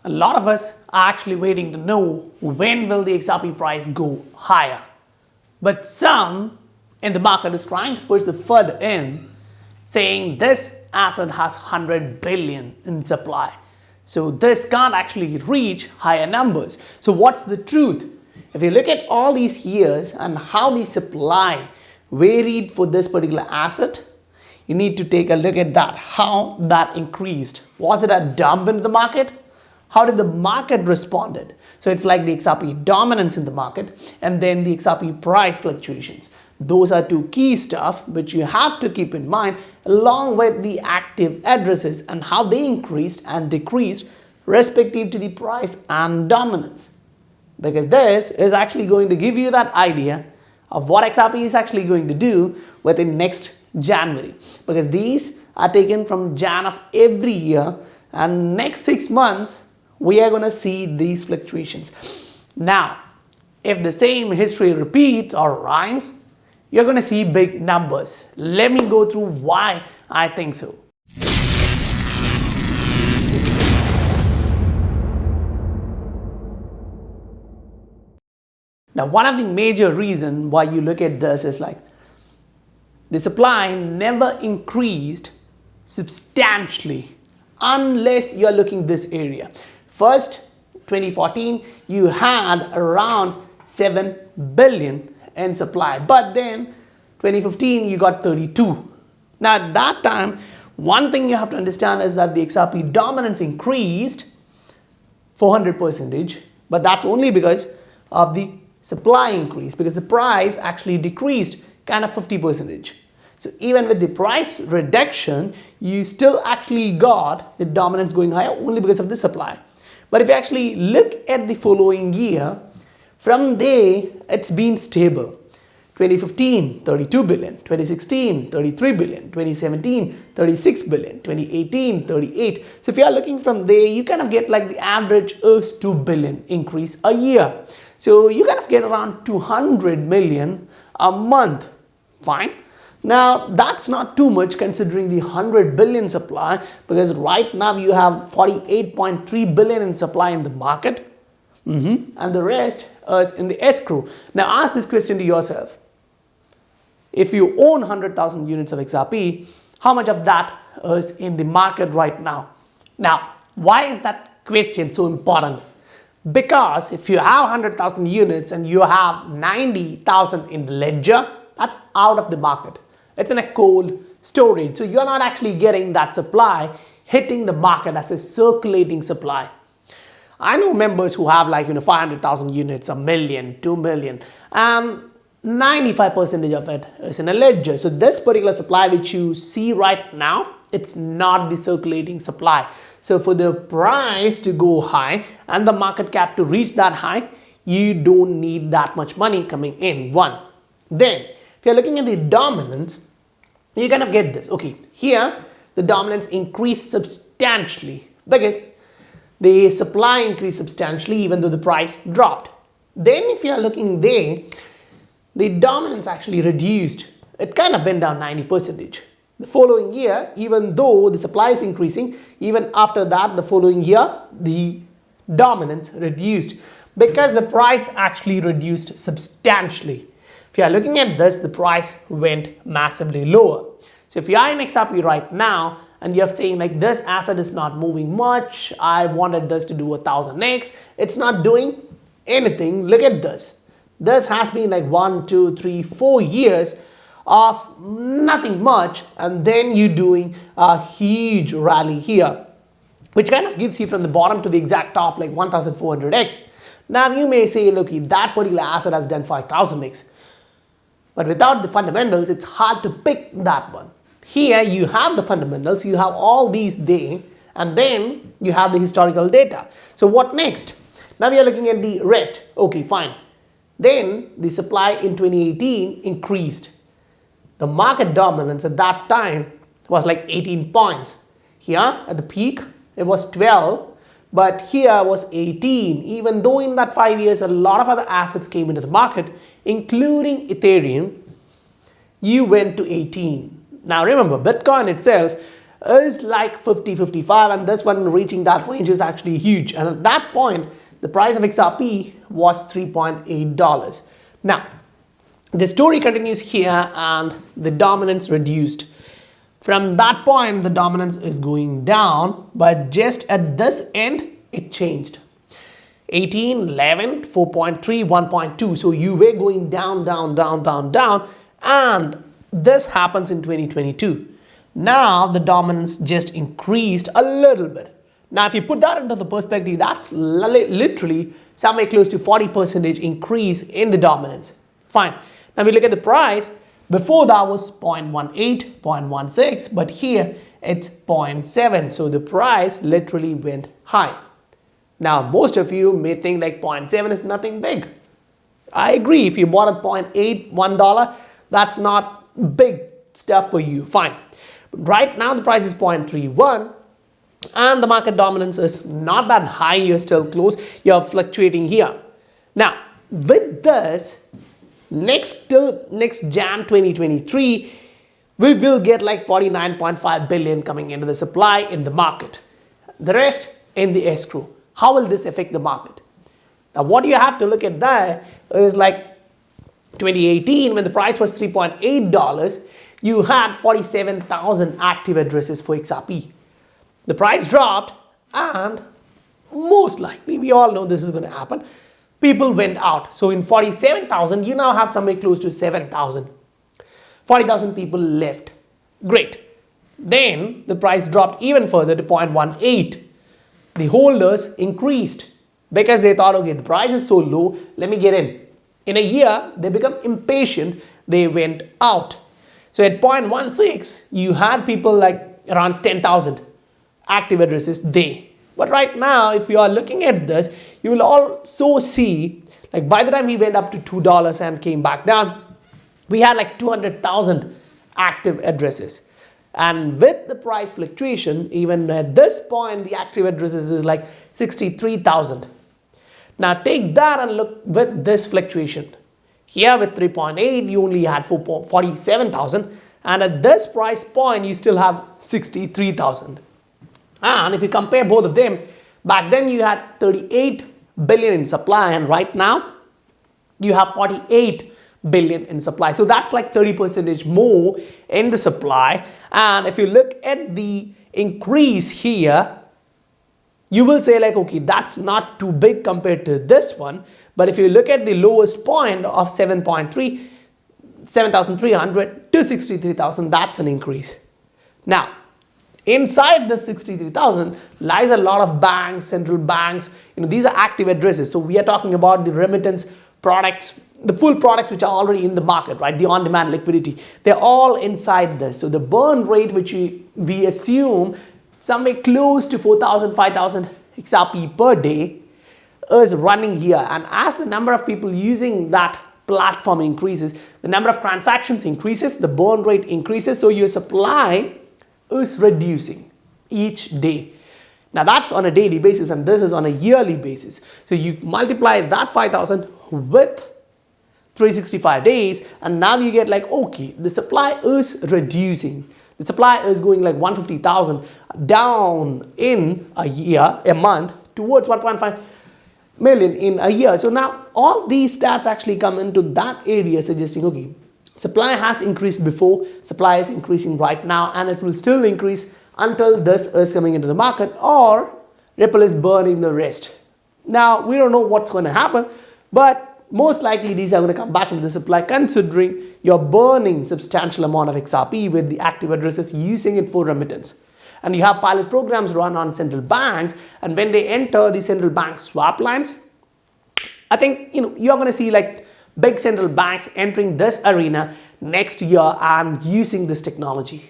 A lot of us are actually waiting to know when will the XRP price go higher. But some in the market is trying to push the further in, saying this asset has 100 billion in supply. So this can't actually reach higher numbers. So what's the truth? If you look at all these years and how the supply varied for this particular asset, you need to take a look at that, how that increased. Was it a dump in the market? How did the market responded? So it's like the XRP dominance in the market and then the XRP price fluctuations. Those are two key stuff which you have to keep in mind, along with the active addresses and how they increased and decreased respective to the price and dominance. Because this is actually going to give you that idea of what XRP is actually going to do within next January. Because these are taken from Jan of every year, and next 6 months we are going to see these fluctuations. Now, if the same history repeats or rhymes, you're going to see big numbers. Let me go through why I think so. Now, one of the major reasons why you look at this is like the supply never increased substantially unless you're looking this area. First, 2014, you had around 7 billion in supply, but then 2015 you got 32. Now at that time, one thing you have to understand is that the XRP dominance increased 400%, but that's only because of the supply increase, because the price actually decreased kind of 50%. So even with the price reduction, you still actually got the dominance going higher only because of the supply. But if you actually look at the following year, from there it's been stable. 2015, 32 billion, 2016, 33 billion, 2017, 36 billion, 2018, 38. So if you are looking from there, you kind of get like the average is 2 billion increase a year. So you kind of get around 200 million a month. Fine. Now that's not too much considering the 100 billion supply, because right now you have 48.3 billion in supply in the market, and the rest is in the escrow. Now ask this question to yourself. If you own 100,000 units of XRP, how much of that is in the market right now? Now, why is that question so important? Because if you have 100,000 units and you have 90,000 in the ledger, that's out of the market. It's in a cold storage. So you're not actually getting that supply hitting the market as a circulating supply. I know members who have like 500,000 units, a million, 2 million, and 95% of it is in a ledger. So this particular supply which you see right now, it's not the circulating supply. So for the price to go high and the market cap to reach that high, you don't need that much money coming in. One. Then, if you're looking at the dominance, you kind of get this. Okay, here the dominance increased substantially because the supply increased substantially even though the price dropped. Then if you are looking there, the dominance actually reduced. It kind of went down 90%. The following year, even though the supply is increasing, even after that, the following year, the dominance reduced because the price actually reduced substantially. If you are looking at this, the price went massively lower. So if you are in XRP right now and you're saying like this asset is not moving much, I wanted this to do 1000x, it's not doing anything. Look at this. This has been like 1, 2, 3, 4 years of nothing much, and then you're doing a huge rally here, which kind of gives you from the bottom to the exact top like 1400x. Now you may say, look, that particular asset has done 5000x. But without the fundamentals, it's hard to pick that one. Here you have the fundamentals, you have all these there, and then you have the historical data. So what next? Now we are looking at the rest. Okay, fine. Then the supply in 2018 increased. The market dominance at that time was like 18 points. Here at the peak, it was 12, but here was 18. Even though in that 5 years, a lot of other assets came into the market, including Ethereum, you went to 18. Now remember, Bitcoin itself is like 50, 55, and this one reaching that range is actually huge. And at that point, the price of XRP was $3.8. Now, the story continues here and the dominance reduced. From that point, the dominance is going down, but just at this end, it changed. 18, 11, 4.3, 1.2. So you were going down, down, down, down, down, and this happens in 2022. Now the dominance just increased a little bit. Now if you put that into the perspective, that's literally somewhere close to 40% increase in the dominance. Fine. Now we look at the price. Before that was 0.18, 0.16, but here it's 0.7. So the price literally went high. Now most of you may think like 0.7 is nothing big. I agree. If you bought at 0.8, $1, that's not big stuff for you. Fine. But right now the price is 0.31 and the market dominance is not that high. You're still close. You're fluctuating here. Now with this, next Jan 2023, we will get like 49.5 billion coming into the supply in the market. The rest in the escrow. How will this affect the market? Now what you have to look at there is like 2018 when the price was $3.8, you had 47,000 active addresses for XRP. The price dropped and most likely, we all know this is going to happen, people went out. So in 47,000, you now have somewhere close to 7,000. 40,000 people left. Great. Then the price dropped even further to 0.18. The holders increased because they thought, okay, the price is so low, let me get in. In a year, they become impatient, they went out. So at 0.16, you had people like around 10,000 active addresses there. But right now, if you are looking at this, you will also see, like by the time we went up to $2 and came back down, we had like 200,000 active addresses. And with the price fluctuation, even at this point, the active addresses is like 63,000. Now take that and look with this fluctuation. Here with 3.8, you only had 47,000. And at this price point, you still have 63,000. And if you compare both of them, back then you had 38 billion in supply and right now you have 48 billion in supply. So that's like 30% more in the supply. And if you look at the increase here, you will say like, okay, that's not too big compared to this one. But if you look at the lowest point of 7.3, 7,300 to 63,000, that's an increase. Now, inside the 63,000 lies a lot of banks, central banks, these are active addresses. So we are talking about the remittance products, the full products which are already in the market, right? The on-demand liquidity, they're all inside this. So the burn rate, which we assume somewhere close to 4,000, 5,000 XRP per day is running here. And as the number of people using that platform increases, the number of transactions increases, the burn rate increases. So your supply is reducing each day. Now that's on a daily basis and this is on a yearly basis. So you multiply that 5,000 with 365 days and now you get like, okay, the supply is reducing. The supply is going like 150,000 down in a year, a month towards 1.5 million in a year. So now all these stats actually come into that area suggesting, okay, supply has increased before, supply is increasing right now and it will still increase until this is coming into the market or Ripple is burning the rest. Now we don't know what's going to happen, but most likely these are going to come back into the supply considering you're burning substantial amount of XRP with the active addresses using it for remittance. And you have pilot programs run on central banks and when they enter the central bank swap lines, I think you're going to see like big central banks entering this arena next year and using this technology.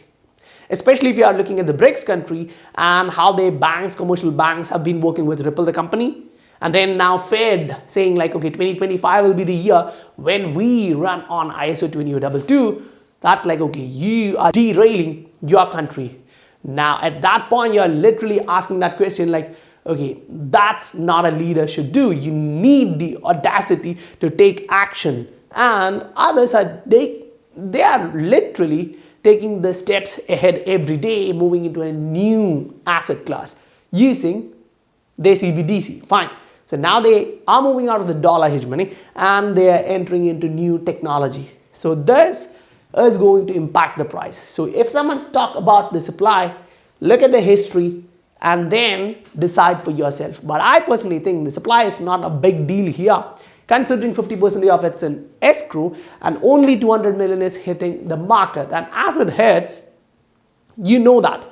Especially if you are looking at the BRICS country and how their banks, commercial banks have been working with Ripple, the company. And then now Fed saying like, okay, 2025 will be the year when we run on ISO 20022. That's like, okay, you are derailing your country. Now at that point, you're literally asking that question like, okay, that's not a leader should do. You need the audacity to take action. And others are, they are literally taking the steps ahead every day, moving into a new asset class using their CBDC. Fine. So now they are moving out of the dollar hegemony and they are entering into new technology. So this is going to impact the price. So if someone talk about the supply, look at the history and then decide for yourself. But I personally think the supply is not a big deal here, considering 50% of it's in escrow and only 200 million is hitting the market. And as it hits, you know that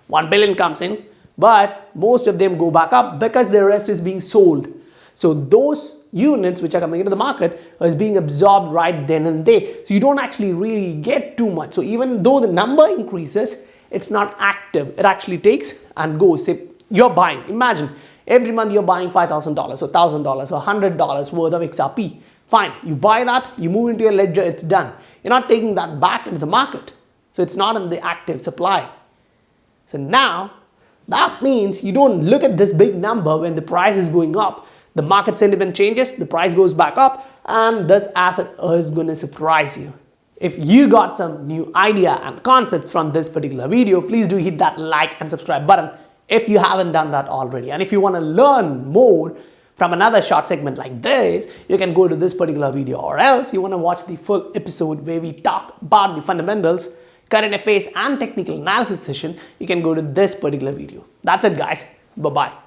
1 billion comes in, but most of them go back up because the rest is being sold. So those units which are coming into the market is being absorbed right then and there. So you don't actually really get too much. So even though the number increases, it's not active. It actually takes and goes. If you're buying, imagine every month you're buying $5,000 or $1,000 or $100 worth of XRP. Fine, you buy that, you move into your ledger, it's done. You're not taking that back into the market. So it's not in the active supply. So now that means you don't look at this big number when the price is going up. The market sentiment changes, the price goes back up, and this asset is going to surprise you. If you got some new idea and concept from this particular video, please do hit that like and subscribe button if you haven't done that already. And if you want to learn more from another short segment like this, you can go to this particular video, or else you want to watch the full episode where we talk about the fundamentals, current affairs and technical analysis session, you can go to this particular video. That's it guys. Bye-bye.